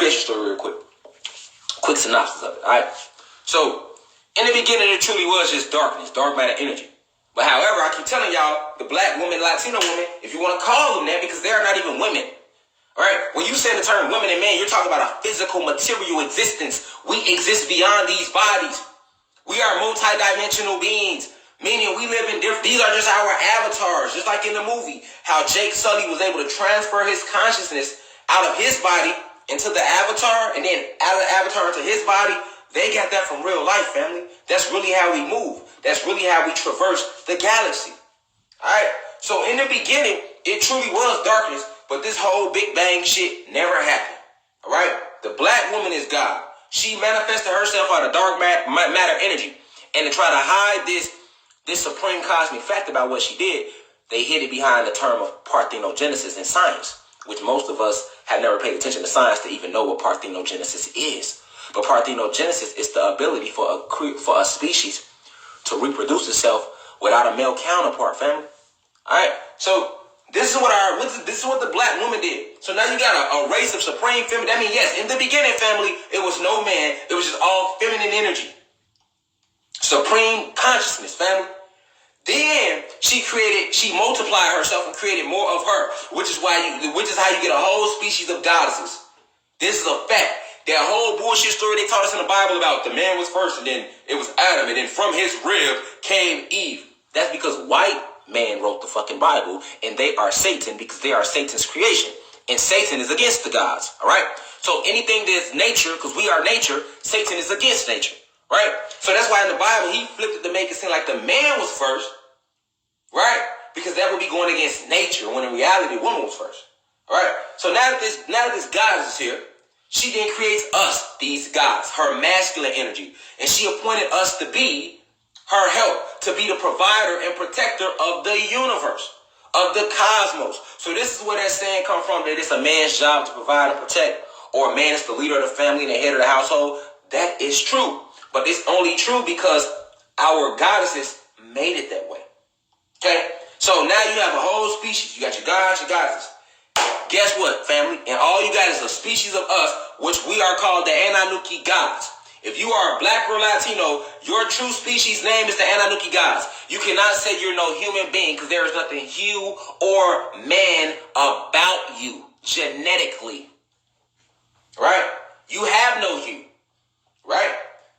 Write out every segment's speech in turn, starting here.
creation story real quick. Quick synopsis of it, all right? So, in the beginning, it truly was just darkness, dark matter energy. But however, I keep telling y'all, the black woman, Latino woman, if you want to call them that, because they are not even women. All right? When you say the term women and men, you're talking about a physical, material existence. We exist beyond these bodies. We are multidimensional beings, meaning we live in different, these are just our avatars, just like in the movie, how Jake Sully was able to transfer his consciousness out of his body into the avatar, and then out of the avatar into his body. They got that from real life, family. That's really how we move. That's really how we traverse the galaxy. All right? So in the beginning, it truly was darkness, but this whole Big Bang shit never happened. All right? The black woman is God. She manifested herself out of dark matter energy. And to try to hide this supreme cosmic fact about what she did, they hid it behind the term of parthenogenesis in science, which most of us have never paid attention to science to even know what parthenogenesis is. But parthenogenesis is the ability for a species to reproduce itself without a male counterpart, family. All right, so this is what the black woman did. So now you got a race of supreme feminine. I mean, yes, in the beginning, family, it was no man. It was just all feminine energy, supreme consciousness, family. Then she multiplied herself and created more of her, which is how you get a whole species of goddesses. This is a fact. That whole bullshit story they taught us in the Bible about the man was first and then it was Adam and then from his rib came Eve. That's because white man wrote the fucking Bible and they are Satan because they are Satan's creation. And Satan is against the gods, all right? So anything that's nature, because we are nature, Satan is against nature, right? So that's why in the Bible he flipped it to make it seem like the man was first, right? Because that would be going against nature when in reality the woman was first, all right? So now that this goddess is here, she then creates us, these gods, her masculine energy. And she appointed us to be her help, to be the provider and protector of the universe, of the cosmos. So this is where that saying comes from, that it's a man's job to provide and protect, or a man is the leader of the family and the head of the household. That is true. But it's only true because our goddesses made it that way. Okay? So now you have a whole species. You got your gods, your goddesses. Guess what, family? And all you got is a species of us, which we are called the Ananuki gods. If you are black or Latino, your true species name is the Ananuki gods. You cannot say you're no human being because there is nothing hue or man about you genetically. Right? You have no hue. Right?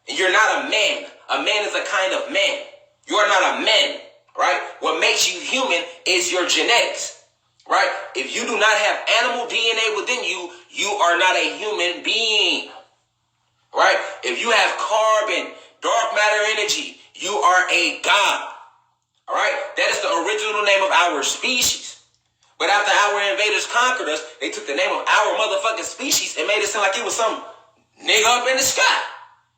And you're not a man. A man is a kind of man. You are not a man. Right? What makes you human is your genetics. Right? If you do not have animal DNA within you, you are not a human being. Right? If you have carbon, dark matter energy, you are a god. All right? That is the original name of our species. But after our invaders conquered us, they took the name of our motherfucking species and made it sound like it was some nigga up in the sky.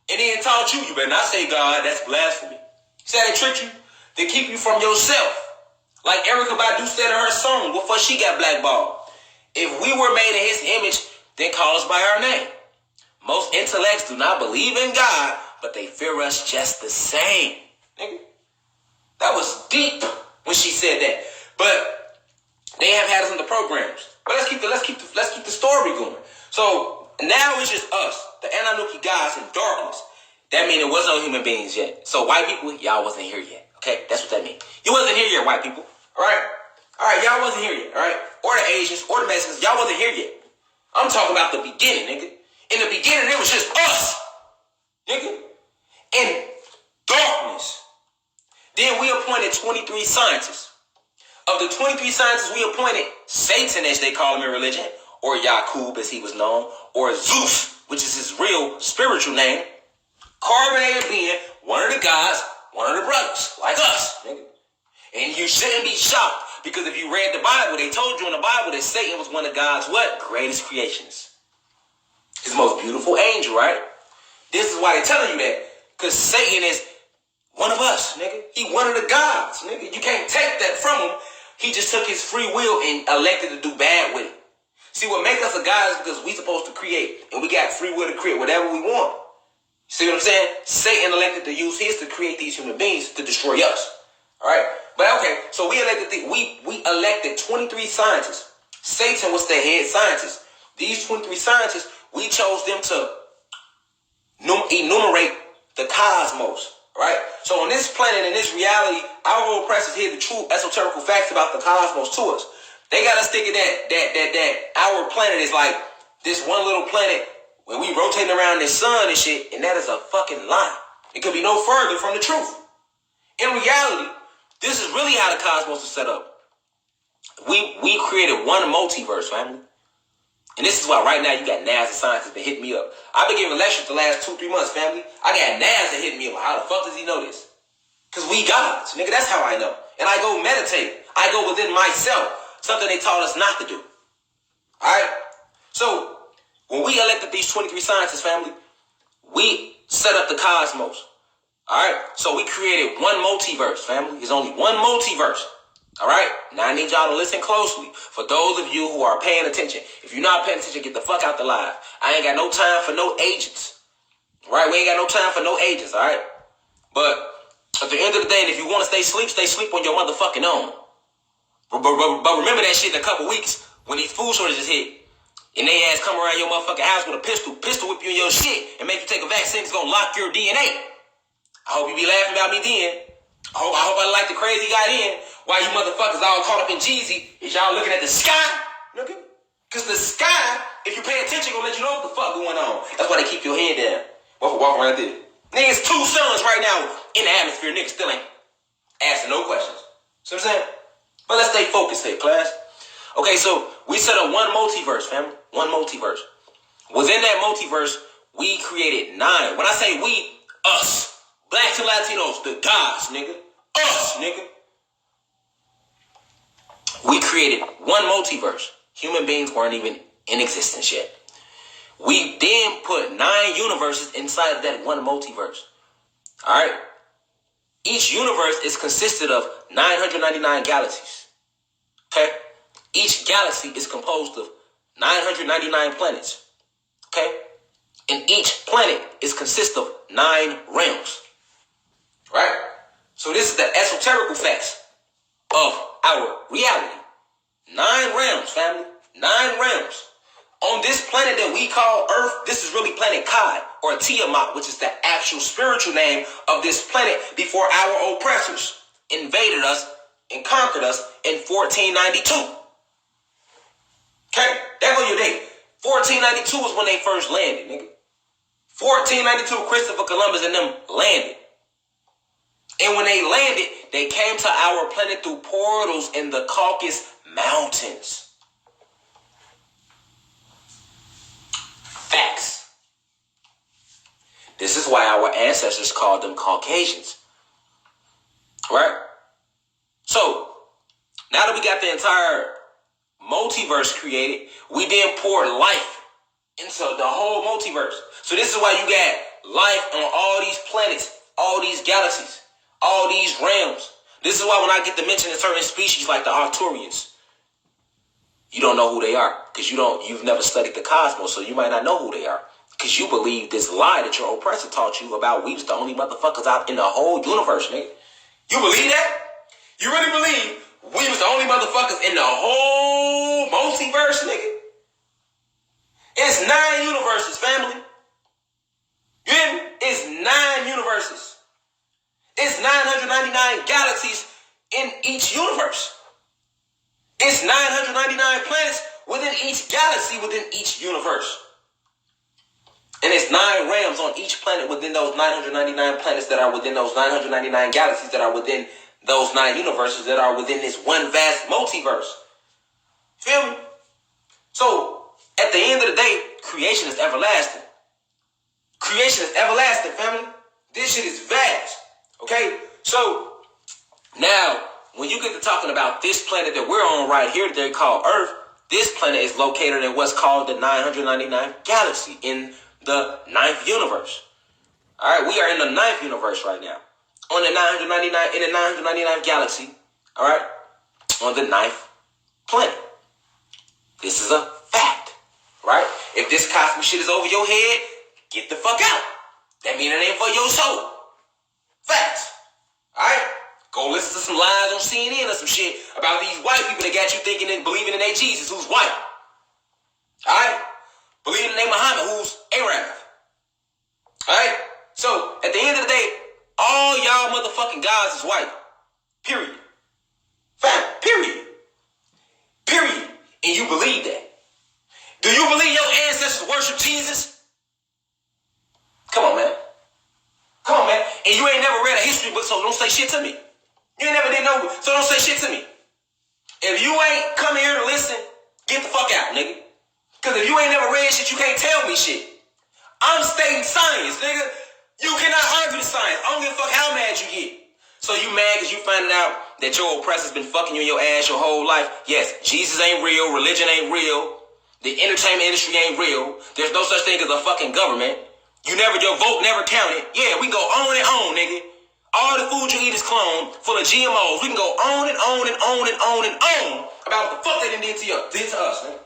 And then taught you better not say God, that's blasphemy. See how they tricked you? They keep you from yourself. Like Erykah Badu said in her song before she got blackballed. If we were made in his image, then call us by our name. Most intellects do not believe in God, but they fear us just the same. Nigga. That was deep when she said that. But they have had us in the programs. But let's keep the story going. So now it's just us, the Ananuki gods in darkness. That means it wasn't no human beings yet. So white people, y'all wasn't here yet. Okay, that's what that means. You wasn't here yet, white people. All right, y'all wasn't here yet. All right, or the Asians, or the Mexicans, y'all wasn't here yet. I'm talking about the beginning, nigga. In the beginning, it was just us, nigga. In darkness. Then we appointed 23 scientists. Of the 23 scientists, we appointed Satan, as they call him in religion, or Yakub, as he was known, or Zeus, which is his real spiritual name. Carbonated being one of the gods, one of the brothers, like us, nigga. And you shouldn't be shocked, because if you read the Bible, they told you in the Bible that Satan was one of God's what? Greatest creations. His most beautiful angel, right? This is why they're telling you that. Because Satan is one of us, nigga. He one of the gods, nigga. You can't take that from him. He just took his free will and elected to do bad with it. See, what makes us a god is because we supposed to create. And we got free will to create whatever we want. See what I'm saying? Satan elected to use his to create these human beings to destroy us. All right? But okay, so we elected 23 scientists. Satan was the head scientist. These 23 scientists we chose them to enumerate the cosmos, right? So on this planet, in this reality, our oppressors hear the true esoterical facts about the cosmos to us. They got us thinking that our planet is like this one little planet when we rotating around this sun and shit, and that is a fucking lie. It could be no further from the truth. In reality, this is really how the cosmos is set up. We created one multiverse, family. And this is why right now you got NASA scientists that hit me up. I've been giving lectures the last 2-3 months, family. I got NASA hitting me up. How the fuck does he know this? Because we gods, nigga. That's how I know. And I go meditate. I go within myself. Something they taught us not to do. Alright? So, when we elected these 23 scientists, family, we set up the cosmos. Alright? So we created one multiverse, family. There's only one multiverse. Alright? Now I need y'all to listen closely. For those of you who are paying attention. If you're not paying attention, get the fuck out the live. I ain't got no time for no agents. Right? We ain't got no time for no agents, alright? But at the end of the day, if you want to stay sleep on your motherfucking own. But remember that shit in a couple weeks when these food shortages hit. And they ass come around your motherfucking house with a pistol whip you in your shit, and make you take a vaccine that's gonna lock your DNA. I hope you be laughing about me then. I hope I like the crazy guy then. Why you motherfuckers all caught up in Jeezy is y'all looking at the sky, nigga? Cause the sky, if you pay attention, gonna let you know what the fuck going on. That's why they keep your head down. Walk around there. Niggas 2 suns right now in the atmosphere. Niggas still ain't asking no questions. See what I'm saying? But let's stay focused here, class. Okay, so we set up one multiverse, family. One multiverse. Within that multiverse, we created 9. When I say we, us. Blacks and Latinos, the gods, nigga. Us, nigga. We created one multiverse. Human beings weren't even in existence yet. We then put 9 universes inside of that one multiverse. Alright? Each universe is consisted of 999 galaxies. Okay? Each galaxy is composed of 999 planets. Okay? And each planet is consist of 9 realms. Right? So this is the esoterical facts of our reality. 9 realms, family. 9 realms. On this planet that we call Earth, this is really planet Kai, or Tiamat, which is the actual spiritual name of this planet before our oppressors invaded us and conquered us in 1492. Okay? That was your date. 1492 was when they first landed, nigga. 1492, Christopher Columbus and them landed. And when they landed, they came to our planet through portals in the Caucasus Mountains. Facts. This is why our ancestors called them Caucasians. Right? So, now that we got the entire multiverse created, we then poured life into the whole multiverse. So this is why you got life on all these planets, all these galaxies, all these realms. This is why when I get to mention a certain species like the Arcturians, you don't know who they are because you've never studied the cosmos, so you might not know who they are because you believe this lie that your oppressor taught you about we was the only motherfuckers out in the whole universe, nigga. You believe that? You really believe we was the only motherfuckers in the whole multiverse, nigga? It's 9 universes, family. You hear me? It's 9 universes. It's 999 galaxies in each universe. It's 999 planets within each galaxy, within each universe. And it's 9 realms on each planet within those 999 planets that are within those 999 galaxies that are within those 9 universes that are within this one vast multiverse. Feel me? So, at the end of the day, creation is everlasting. Creation is everlasting, family. This shit is vast. Okay? So, now, when you get to talking about this planet that we're on right here, they call Earth, this planet is located in what's called the 999th galaxy in the 9th universe. All right, we are in the 9th universe right now. On the 999, in the 999th galaxy, all right, on the 9th planet. This is a fact, right? If this cosmic shit is over your head, get the fuck out. That means it ain't for your soul. Facts. All right? Go listen to some lies on CNN or some shit about these white people that got you thinking and believing in their Jesus who's white. All right? believe in the name Muhammad, who's Arab. Alright? So, at the end of the day, all y'all motherfucking gods is white. Period. Fact. Period. Period. And you believe that. Do you believe your ancestors worship Jesus? Come on, man. Come on, man. And you ain't never read a history book, so don't say shit to me. You ain't never did know, so don't say shit to me. If you ain't come here to listen, get the fuck out, nigga. Because if you ain't never read shit, you can't tell me shit. I'm stating science, nigga. You cannot argue the science. I don't give a fuck how mad you get. So you mad because you finding out that your oppressor's been fucking you in your ass your whole life? Yes, Jesus ain't real. Religion ain't real. The entertainment industry ain't real. There's no such thing as a fucking government. Your vote never counted. Yeah, we go on and on, nigga. All the food you eat is cloned, full of GMOs. We can go on and on and on and on and on about what the fuck they done did to us, nigga.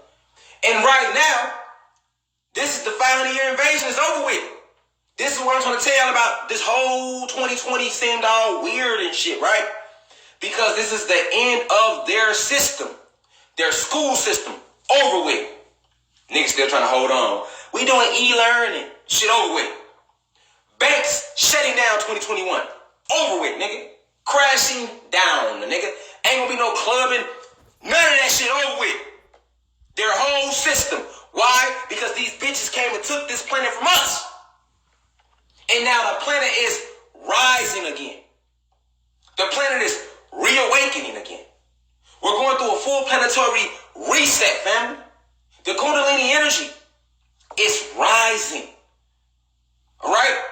And right now, this is the 500-year invasion. It's over with. This is what I'm trying to tell y'all about. This whole 2020 seemed all weird and shit, right? Because this is the end of their system. Their school system. Over with. Niggas still trying to hold on. We doing e-learning. Shit over with. Banks shutting down 2021. Over with, nigga. Crashing down, nigga. Ain't gonna be no clubbing. None of that shit over with. Their whole system. Why? Because these bitches came and took this planet from us. And now the planet is rising again. The planet is reawakening again. We're going through a full planetary reset, family. The Kundalini energy is rising. All right?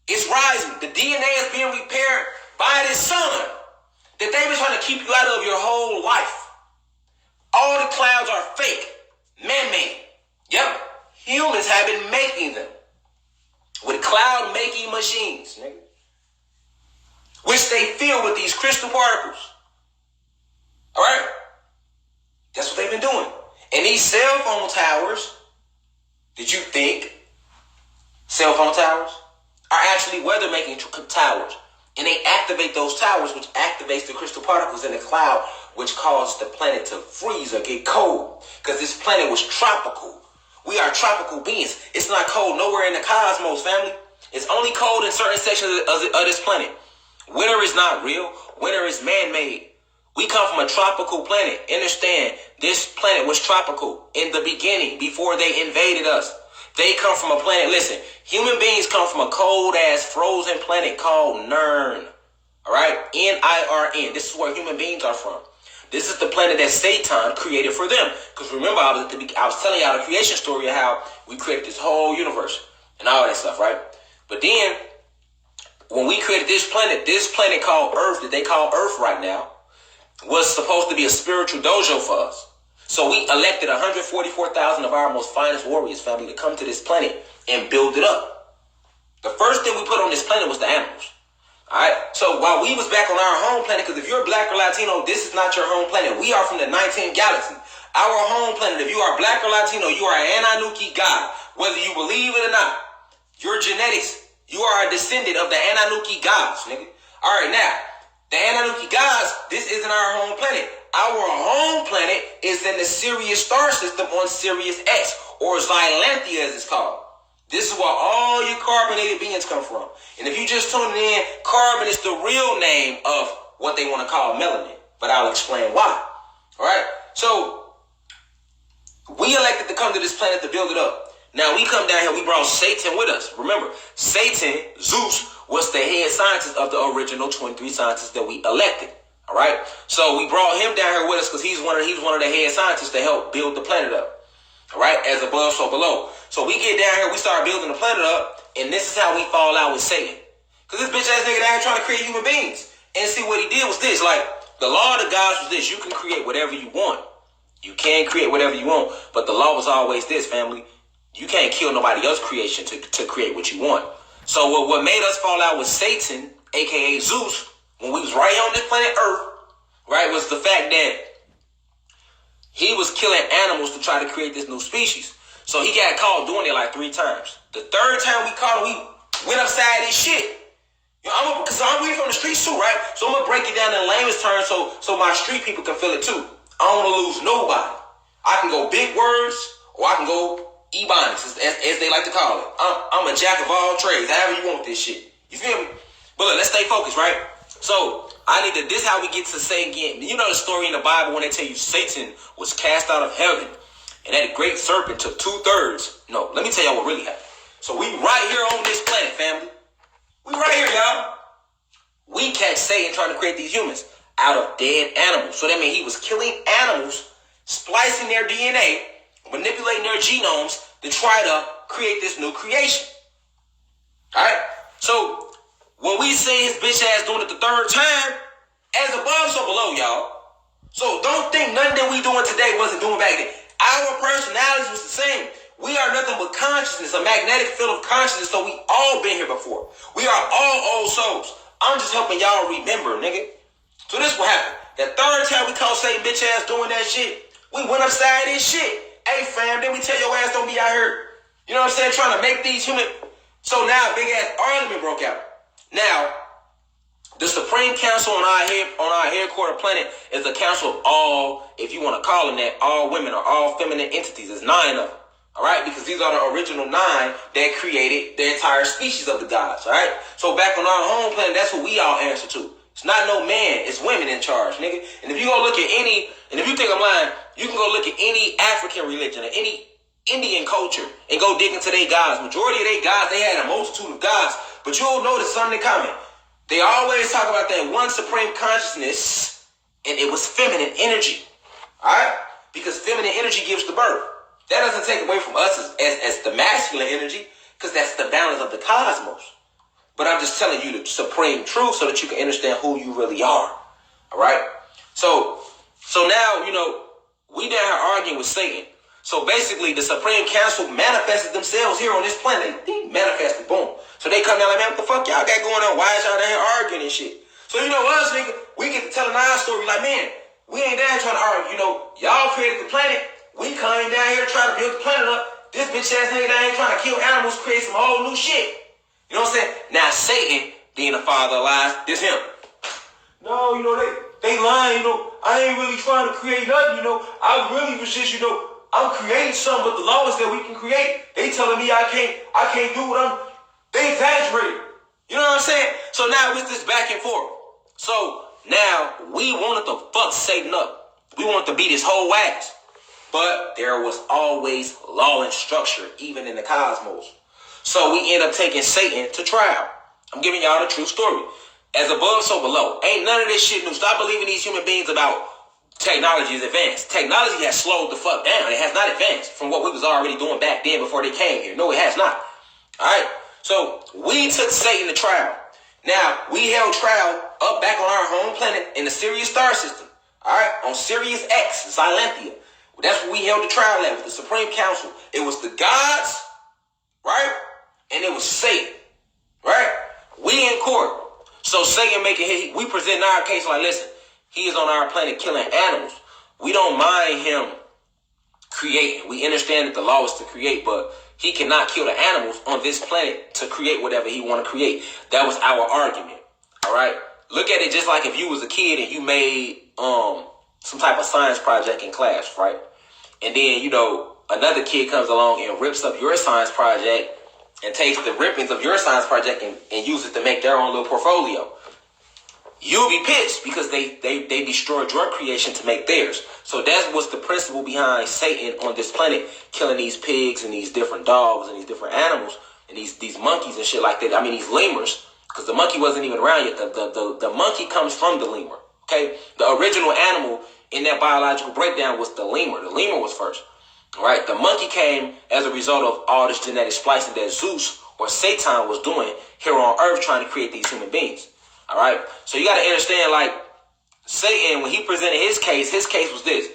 It's rising. The DNA is being repaired by this sun that they've been trying to keep you out of your whole life. All the clouds are fake, man-made. Yep. Humans have been making them with cloud-making machines, nigga, which they fill with these crystal particles. All right? That's what they've been doing. And these cell phone towers, did you think cell phone towers are actually weather-making towers? And they activate those towers, which activates the crystal particles in the cloud, which causes the planet to freeze or get cold. Because this planet was tropical. We are tropical beings. It's not cold nowhere in the cosmos, family. It's only cold in certain sections of this planet. Winter is not real. Winter is man-made. We come from a tropical planet. Understand, this planet was tropical in the beginning before they invaded us. They come from a planet. Listen, human beings come from a cold-ass frozen planet called Nern. All right? N-I-R-N. This is where human beings are from. This is the planet that Satan created for them. Because remember, I was telling y'all the creation story of how we created this whole universe and all that stuff, right? But then, when we created this planet called Earth, that they call Earth right now, was supposed to be a spiritual dojo for us. So we elected 144,000 of our most finest warriors, family, to come to this planet and build it up. The first thing we put on this planet was the animals. All right? So while we was back on our home planet, because if you're black or Latino, this is not your home planet. We are from the 19th galaxy. Our home planet, if you are black or Latino, you are an Anunnaki god. Whether you believe it or not, your genetics, you are a descendant of the Anunnaki gods, nigga. All right, now, the Anunnaki gods, this isn't our home planet. Our home planet is in the Sirius star system on Sirius X, or Xylanthia as it's called. This is where all your carbonated beings come from. And if you just tuned in, carbon is the real name of what they want to call melanin. But I'll explain why. All right? So, we elected to come to this planet to build it up. Now, we come down here, we brought Satan with us. Remember, Satan, Zeus, was the head scientist of the original 23 scientists that we elected. All right? So, we brought him down here with us because he's one of the head scientists to help build the planet up. All right? As above, so below. So, we get down here, we start building the planet up, and this is how we fall out with Satan. Because this bitch-ass nigga down here trying to create human beings. And see, what he did was this. Like, the law of the gods was this. You can create whatever you want. You can create whatever you want. But the law was always this, family. You can't kill nobody else's creation to create what you want. So what made us fall out with Satan, a.k.a. Zeus, when we was right here on this planet Earth, right, was the fact that he was killing animals to try to create this new species. So he got caught doing it like 3 times. The 3rd time we caught him, we went upside his shit. You know, because I'm reading from the streets too, right? So I'm going to break it down in layman's terms so my street people can feel it too. I don't want to lose nobody. I can go big words or I can go Ebonics, as they like to call it. I'm a jack of all trades, however you want this shit. You feel me? But look, let's stay focused, right? So, this is how we get to say again. You know the story in the Bible when they tell you Satan was cast out of heaven and that great serpent took 2/3. No, let me tell y'all what really happened. So we right here on this planet, family. We right here, y'all. We catch Satan trying to create these humans out of dead animals. So that means he was killing animals, splicing their DNA, manipulating their genomes to try to create this new creation. Alright? So when we say his bitch ass doing it the third time, as above, so below, y'all. So don't think nothing that we doing today wasn't doing back then. Our personalities was the same. We are nothing but consciousness, a magnetic field of consciousness, so we all been here before. We are all old souls. I'm just helping y'all remember, nigga. So this what happened. That third time we caught Satan bitch ass doing that shit, we went upside this shit. Hey fam, then we tell your ass don't be out here, you know what I'm saying, trying to make these human. So now a big ass argument broke out. Now, the Supreme Council on our headquarter planet is a council of all, if you want to call them that, all women or all feminine entities. There's 9 of them. All right, because these are the original 9 that created the entire species of the gods. All right, so back on our home planet, that's what we all answer to. It's not no man, it's women in charge, nigga. And if you go look at and if you think I'm lying, you can go look at any African religion or any Indian culture and go dig into their gods. Majority of their gods, they had a multitude of gods, but you'll notice something common. They always talk about that one supreme consciousness, and it was feminine energy. All right, because feminine energy gives the birth. That doesn't take away from us as the masculine energy, because that's the balance of the cosmos. But I'm just telling you the supreme truth so that you can understand who you really are. All right? So now, we down here arguing with Satan. So basically, the Supreme Council manifested themselves here on this planet. They manifested, boom. So they come down like, man, what the fuck y'all got going on? Why is y'all down here arguing and shit? So us, nigga, we get to telling our story like, man, we ain't down here trying to argue. Y'all created the planet. We coming down here to try to build the planet up. This bitch ass nigga down here trying to kill animals, create some whole new shit. You know what I'm saying? Now Satan, being the father of lies, this him. No, they lying, I ain't really trying to create nothing, I really was just, I'm creating something, but the law is that we can create. They telling me I can't do what they exaggerated. You know what I'm saying? So now it's this back and forth. So now we wanted to fuck Satan up. We wanted to beat his whole ass. But there was always law and structure, even in the cosmos. So we end up taking Satan to trial. I'm giving y'all the true story. As above, so below. Ain't none of this shit new. Stop believing these human beings about technology is advanced. Technology has slowed the fuck down. It has not advanced from what we was already doing back then before they came here. No, it has not. All right? So we took Satan to trial. Now, we held trial up back on our home planet in the Sirius star system. All right? On Sirius X, Xylanthia. That's what we held the trial at with the Supreme Council. It was the gods, right? And it was Satan, right? We in court. So Satan we present our case like, listen, he is on our planet killing animals. We don't mind him creating. We understand that the law is to create, but he cannot kill the animals on this planet to create whatever he want to create. That was our argument, all right? Look at it just like if you was a kid and you made some type of science project in class, right? And then, another kid comes along and rips up your science project and takes the rippings of your science project and use it to make their own little portfolio. You'll be pissed because they destroyed your creation to make theirs. So that's what's the principle behind Satan on this planet, killing these pigs and these different dogs and these different animals and these monkeys and shit like that. I mean, these lemurs, because the monkey wasn't even around yet. The monkey comes from the lemur, okay? The original animal in that biological breakdown was the lemur. The lemur was first. All right, the monkey came as a result of all this genetic splicing that Zeus or Satan was doing here on Earth trying to create these human beings. All right, so you got to understand, like, Satan, when he presented his case was this.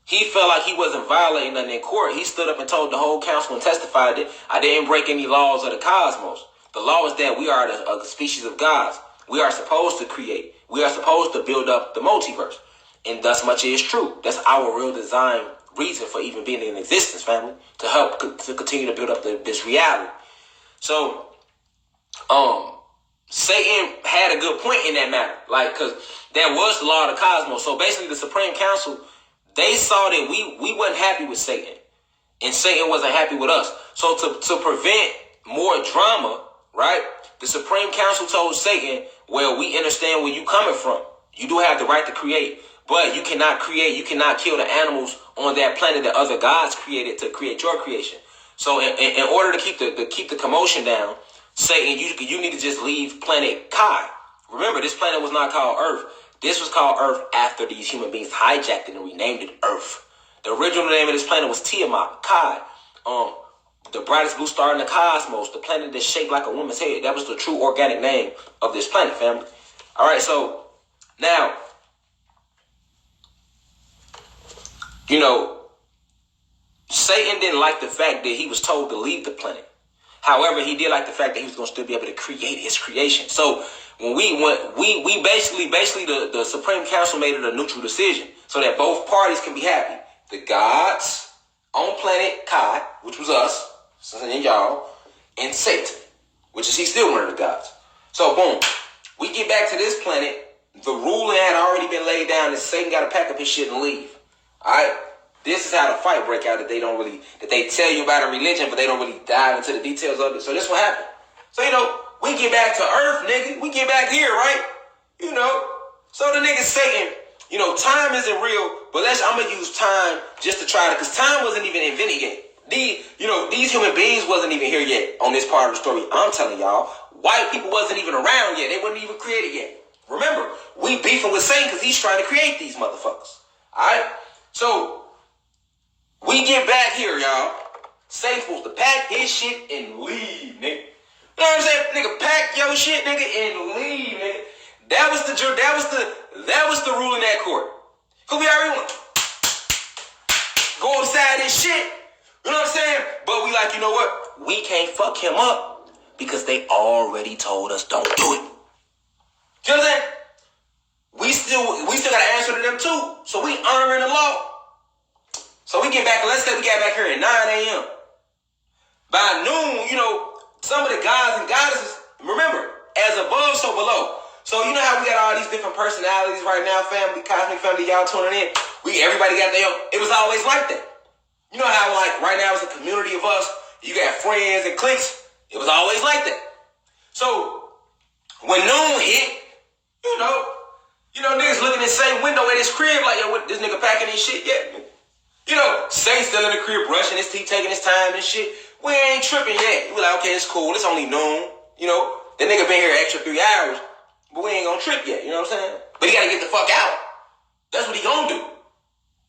He felt like he wasn't violating nothing in court. He stood up and told the whole council and testified that I didn't break any laws of the cosmos. The law is that we are a species of gods. We are supposed to create. We are supposed to build up the multiverse. And thus much is true. That's our real design reason for even being in existence, family, to help to continue to build up this reality. So, Satan had a good point in that matter, like, because that was the law of the cosmos. So basically, the Supreme Council, they saw that we wasn't happy with Satan, And Satan wasn't happy with us. So to prevent more drama, right, the Supreme Council told Satan, well, we understand where you coming from. You do have the right to create, but you cannot kill the animals on that planet that other gods created to create your creation. So in order to keep the commotion down, Satan, you need to just leave planet Kai. Remember, this planet was not called Earth. This was called Earth after these human beings hijacked it and renamed it Earth. The original name of this planet was Tiamat, Kai. The brightest blue star in the cosmos, the planet that's shaped like a woman's head. That was the true organic name of this planet, family. All right, so now, Satan didn't like the fact that he was told to leave the planet. However, he did like the fact that he was going to still be able to create his creation. So when we basically the Supreme Council made it a neutral decision so that both parties can be happy. The gods on planet Kai, which was us, and y'all, and Satan, which is he's still one of the gods. So boom, we get back to this planet. The ruling had already been laid down, and Satan got to pack up his shit and leave. All right, this is how the fight break out that they tell you about in religion, but they don't really dive into the details of it. So this what happened. So we get back to Earth, nigga. We get back here, right? So the nigga Satan. Time isn't real, but I'm going to use time just to try to, because time wasn't even invented yet. These human beings wasn't even here yet on this part of the story. I'm telling y'all, white people wasn't even around yet. They weren't even created yet. Remember, we beefing with Satan because he's trying to create these motherfuckers. All right? So, we get back here, y'all. Satan's supposed to pack his shit and leave, nigga. You know what I'm saying? Nigga, pack your shit, nigga, and leave, nigga. That was the rule in that court. Cause we already want to go upside this shit. You know what I'm saying? But we like, you know what? We can't fuck him up because they already told us don't do it. You know what I'm saying? We still gotta answer to them too. So we honoring the law. So we get back, let's say we got back here at 9 a.m. By noon, some of the gods and goddesses, remember, as above, so below. So you know how we got all these different personalities right now, family, cosmic family, y'all tuning in. Everybody got their own. It was always like that. You know how right now it's a community of us. You got friends and cliques. It was always like that. So when noon hit, niggas looking in the same window at his crib like, yo, what, this nigga packing his shit yet? Say still in the crib brushing his teeth, taking his time and shit. We ain't tripping yet. We like, okay, it's cool. It's only noon. That nigga been here extra 3 hours. But we ain't gonna trip yet, you know what I'm saying? But he gotta get the fuck out. That's what he gonna do.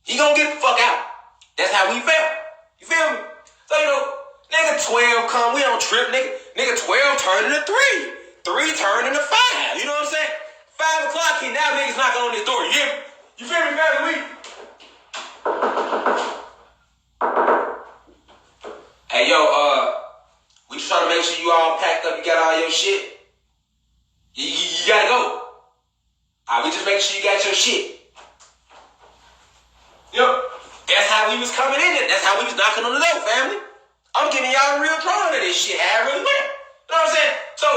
He gonna get the fuck out. That's how we felt. You feel me? So, nigga 12 come, we don't trip, nigga. Nigga 12 turn into 3. 3 turn into 5. You know what I'm saying? 5 o'clock here, now niggas knocking on this door. You hear me? You feel me, family? Hey, we just trying to make sure you all packed up, you got all your shit. You gotta go. We just make sure you got your shit. That's how we was coming in it. That's how we was knocking on the door, family. I'm giving y'all the real drawing of this shit. How it really went. You know what I'm saying? So,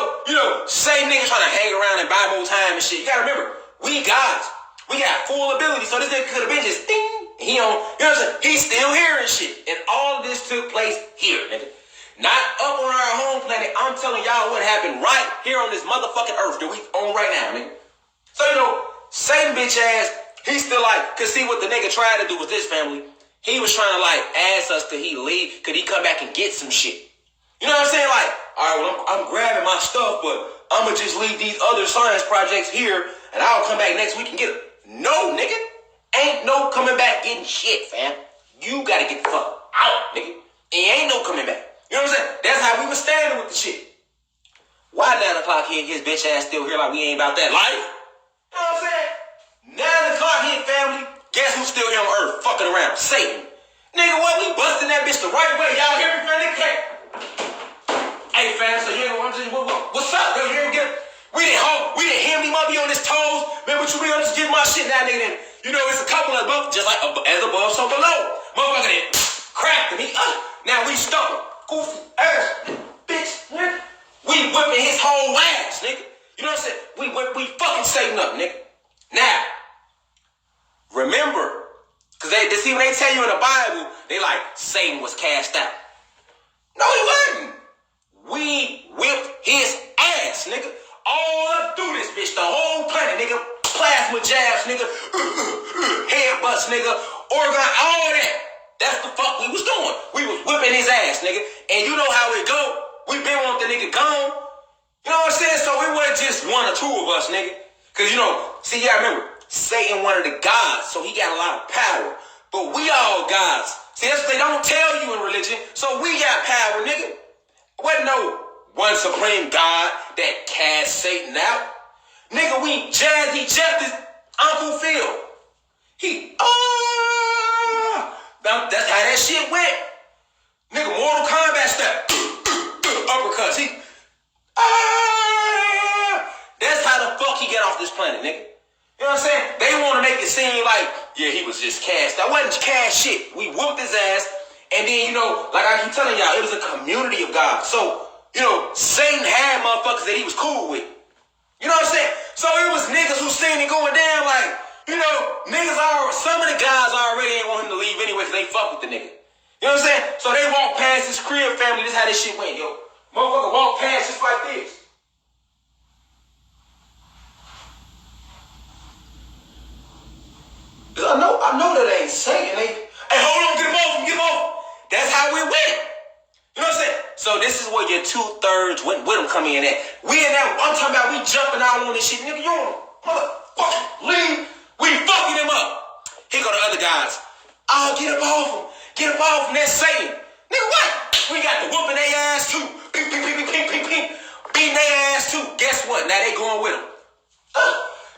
same niggas trying to hang around and buy more time and shit. You gotta remember, we gods. We got full ability. So this nigga could have been just ding. He on, you know what I'm saying? He's still here and shit. And all of this took place here, nigga. Not up on our home planet. I'm telling y'all what happened right here on this motherfucking earth that we on right now, nigga. So, Satan bitch ass, he still cause see what the nigga tried to do with this family. He was trying to ask us could he leave, could he come back and get some shit. You know what I'm saying? All right, well, I'm grabbing my stuff, but I'm gonna just leave these other science projects here and I'll come back next week and get them. No, nigga. Ain't no coming back getting shit, fam. You gotta get the fuck out, nigga. And ain't no coming back. You know what I'm saying? That's how we was standing with the shit. Why 9 o'clock hit, his bitch ass still here like we ain't about that life? You know what I'm saying? 9 o'clock hit, family. Guess who's still here on Earth fucking around? Satan. Nigga, what? We busting that bitch the right way. Y'all hear me, man? Hey, fam, so you know what's up, yo? You get? We didn't hear me, mother, on his toes. Man, what you mean? I'm just getting my shit now, nigga. It's a couple of above, just like as above, so below. Motherfucker did cracked him. Now we stuck. Goofy ass bitch, nigga. We whipping his whole ass, nigga. You know what I'm saying? We fucking Satan up, nigga. Now, remember, because when they tell you in the Bible, they like, Satan was cast out. No, he wasn't. We whipped his ass, nigga. All up through this bitch, the whole planet, nigga. Plasma jabs, nigga. Headbutts, nigga. Organ, all that. That's the fuck we was doing. We was whipping his ass, nigga. And you know how it go. We been want the nigga gone. You know what I'm saying? So it wasn't just one or two of us, nigga. Because, you know, see, y'all remember, Satan one of the gods, so he got a lot of power. But we all gods. See, that's what they don't tell you in religion. So we got power, nigga. Wasn't no one supreme God that cast Satan out. Nigga, we Jazzy Jeff his Uncle Phil. That's how that shit went. Nigga, Mortal Kombat step. Uppercuts. That's how the fuck he get off this planet, nigga. You know what I'm saying? They want to make it seem like, yeah, he was just cast. That wasn't cast shit. We whooped his ass. And then, you know, like I keep telling y'all, it was a community of God. So, you know, Satan had motherfuckers that he was cool with. You know what I'm saying? So it was niggas who seen it going down like, you know, some of the guys already ain't want him to leave anyway because they fuck with the nigga. You know what I'm saying? So they walk past his crib family. This is how this shit went, yo. Motherfucker walk past just like this. I know that ain't Satan. Hey, hold on, get him off. That's how we went. You know what I'm saying? So this is where your 2/3 with them come in at. We in that, I'm talking about we jumping out on this shit. Nigga, you on motherfucking leave. We fucking him up. Here go the other guys. Oh, get him off him. Get him off him. That's Satan. Nigga, what? We got the whooping their ass too. Ping. Beating their ass too. Guess what? Now they going with him.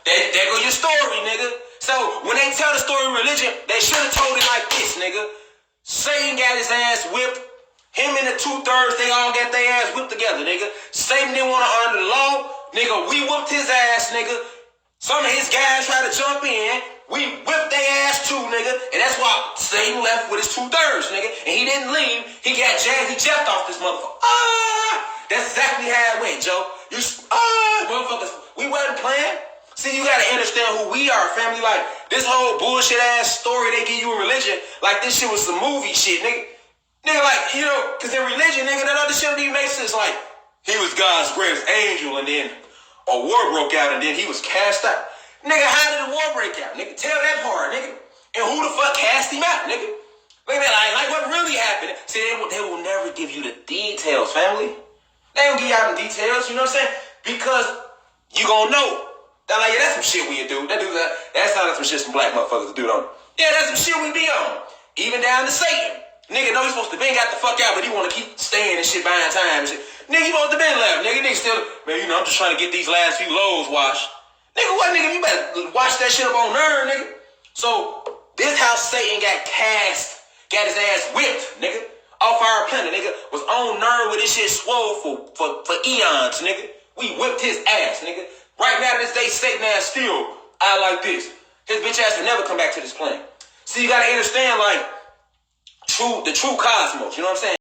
There go your story, nigga. So when they tell the story of religion, they should have told it like this, nigga. Satan got his ass whipped. Him and the 2/3, they all got their ass whipped together, nigga. Satan didn't want to honor the law. Nigga, we whipped his ass, nigga. Some of his guys tried to jump in. We whipped their ass too, nigga. And that's why Satan left with his 2/3, nigga. And he didn't leave. He got Jazzy Jeff off this motherfucker. That's exactly how it went, Joe. Motherfuckers, we wasn't playing. See, you gotta understand who we are, family. Like, this whole bullshit ass story they give you in religion, like this shit was some movie shit, nigga. Nigga, like, you know, because in religion, nigga, that other shit don't even make sense. Like, he was God's greatest angel, and then a war broke out, and then he was cast out. Nigga, how did the war break out? Nigga, tell that part, nigga. And who the fuck cast him out, nigga? Look at that, like what really happened? See, they will never give you the details, family. They don't give you out the details, you know what I'm saying? Because you gonna know. They're like, yeah, that's some shit we do. That sounds like some shit some black motherfuckers do, don't it? Yeah, that's some shit we be on. Even down to Satan. Nigga know he's supposed to been got the fuck out, but he want to keep staying and shit, buying time and shit. Nigga, you supposed to been left. Nigga still, man, you know, I'm just trying to get these last few loads washed. Nigga, what, nigga? You better wash that shit up on nerve, nigga. So, this how Satan got cast, got his ass whipped, nigga. Off our planet, nigga. Was on nerve with this shit swole for eons, nigga. We whipped his ass, nigga. Right now, this day, Satan ass still out like this. His bitch ass will never come back to this planet. See, you gotta understand, like, the true cosmos, you know what I'm saying?